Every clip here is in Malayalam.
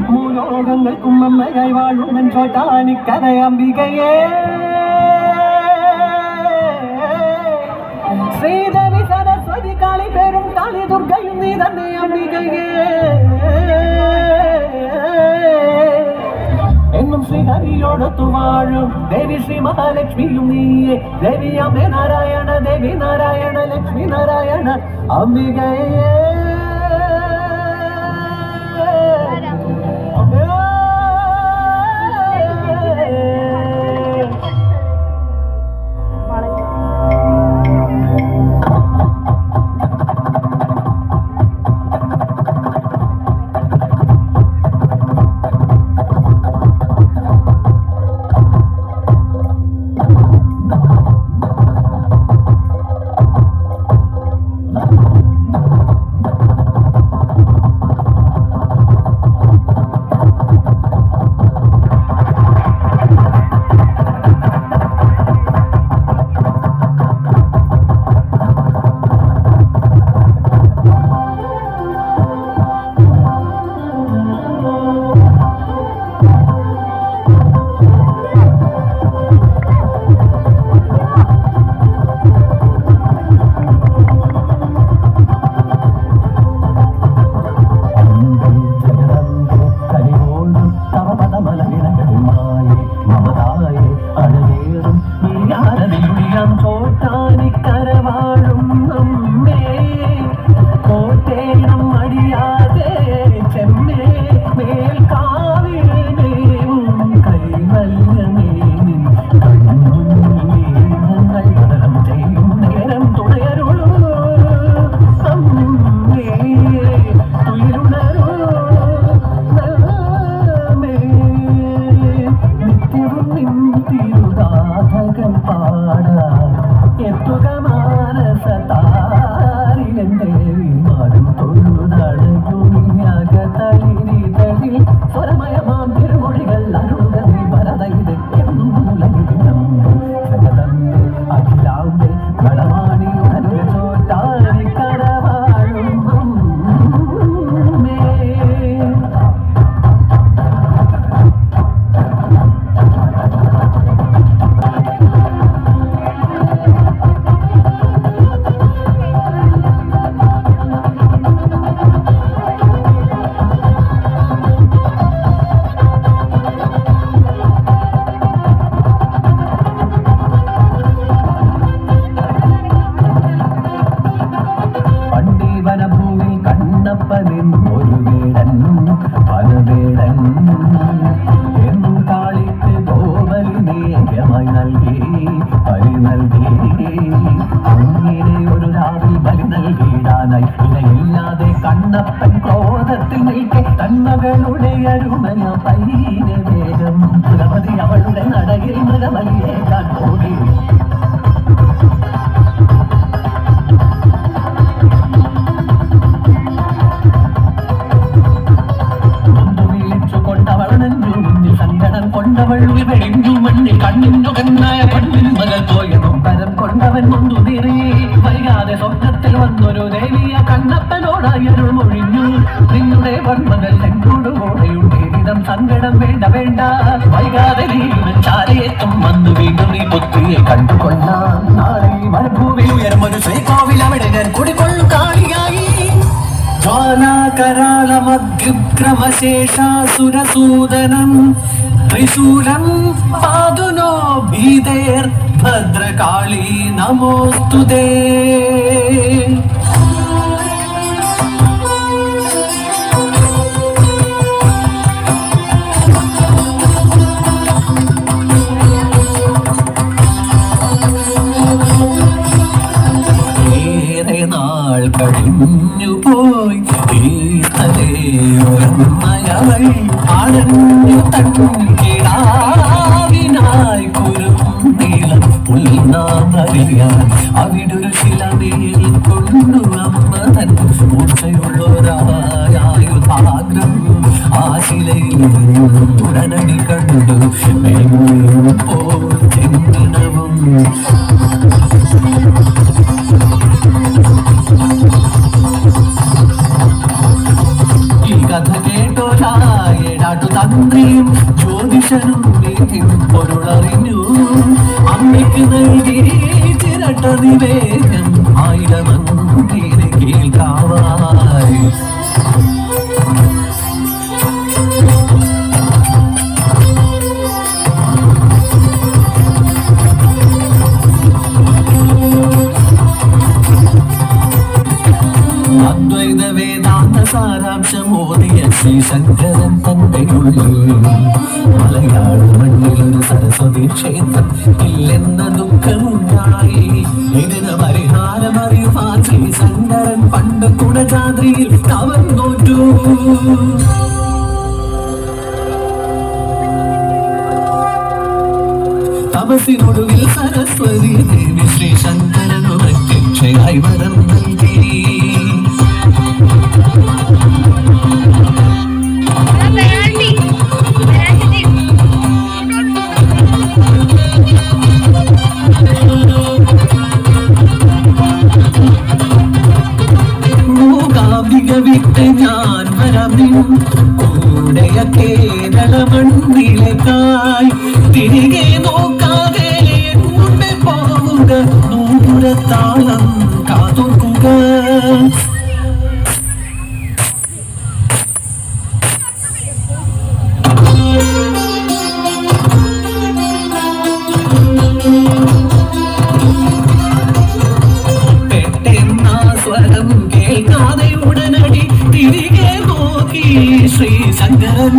മൂലോകങ്ങൾക്കും അമ്മയായി വാഴും ചോറ്റാനിക്കരയംബികയേ ശ്രീദേവി സരസ്വതി കാളി പേരും കാളി ദുർഗയും നീ തന്നെ അംബികയേ എന്നും ശ്രീഹരിയോടൊത്തു വാഴും ദേവി ശ്രീ മഹാലക്ഷ്മിയും നീയേ ദേവി അമ്മേ നാരായണ ദേവി നാരായണ ലക്ഷ്മി നാരായണ അംബികയേ കണ്ണപ്പൻ ക്രോധത്തിൽ നിൽക്കെ തന്മകളുടെ അരുമയ പൈന വേഗം ഭഗവതി അവളുടെ നടയിൽ മൃഗമലിയേക്കാൻ പോകി കൊണ്ടവൾ വെളിഞ്ഞു മണ്ണിൽ കണ്ണിന്നു കണ്ണായ പെണ്ണിൻ മകൾ പോയതും കരം കൊണ്ടവൻ മുന്തുതിറി വൈകാതെ സ്വപ്നത്തിൽ വന്നൊരു ദേവിയ കണ്ണപ്പനോടായി അരുൾ മൊഴിഞ്ഞു നിങ്ങളുടെ വന്മകൾ എന്നോടുകൂടെയുണ്ട് വിധം സങ്കടം വേണ്ട വേണ്ട വൈകാതെ നീവൻ ചാരയെത്തും വന്നു വീണ്ടും നീ പുത്രിയെ കണ്ടുകൊള്ളാം നാളെ മരുഭൂവിൽ ഉയർന്നൊരു ശ്രീകോവിൽ അവിടെ ഞാൻ കുടികൊള്ളു കാളിയായി ജ്വാലാകരാളമദ്യുക്രമശേഷാസുരസൂദനം ത്രിശൂലം പാതുനോ ഭീതേർ ഭദ്രകാളി നമോസ്തുതേ ഏറെ നാൾ കഴിഞ്ഞു പോയി ഈ തലയോരമ്മയവൾ ആടഞ്ഞു തങ്കിടാവിനായി കുരുന്നീളം പുൽനാമറിയാൻ അവിടൊരു ശിലമേൽ കൊണ്ടു അമ്മ തൻ മൂർച്ചയുള്ളൊരായുധാഗ്രം ആ ശിലയിൽ ഉടനടി കണ്ടു മേമുഴും പോൽ ചെങ്കിണവും കഥ കേട്ടോരാട്ടു തന്ത്രിയും ജ്യോതിഷനും പൊരുളറിഞ്ഞു. അമ്മയ്ക്ക് നൽകി ചിരട്ട നിവേദ്യം 1000 അങ്കിനെ കേൾക്കാവായി. അദ്വൈത വേദാന്ത സാരാംശമോദിയ ശ്രീ ശങ്കരൻ തന്റെ ഉള്ളിൽ മലയാള മണ്ണിലൊരു സരസ്വതി ക്ഷേത്രം ഇല്ലെന്ന ദുഃഖമുണ്ടായി. ഇതിന് പരിഹാരമറിയുവാൻ ശ്രീ ശങ്കരൻ പണ്ട് കുടജാദ്രിയിൽ തവൻ നോറ്റു. തപസിനൊടുവിൽ സരസ്വതി ദേവി ശ്രീ ശങ്കരനു പ്രത്യക്ഷയായി വരം നൽകി. വിട്ട് ഞാൻ വരമിൻ കൂടെയ കേരള മണ്ണിലേക്കായി. തിരികെ നോക്കാതെ മുമ്പേ പോവുക, നൂപുരത്താളം കാതോർക്കുക. സ്വരം കേൾക്കാതെ ഉടനടി തിരികെ നോക്കി ശ്രീ ശങ്കരൻ.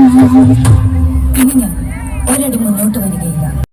ഇനി ഞാൻ ഒരടി മുന്നോട്ട് വരികയില്ല.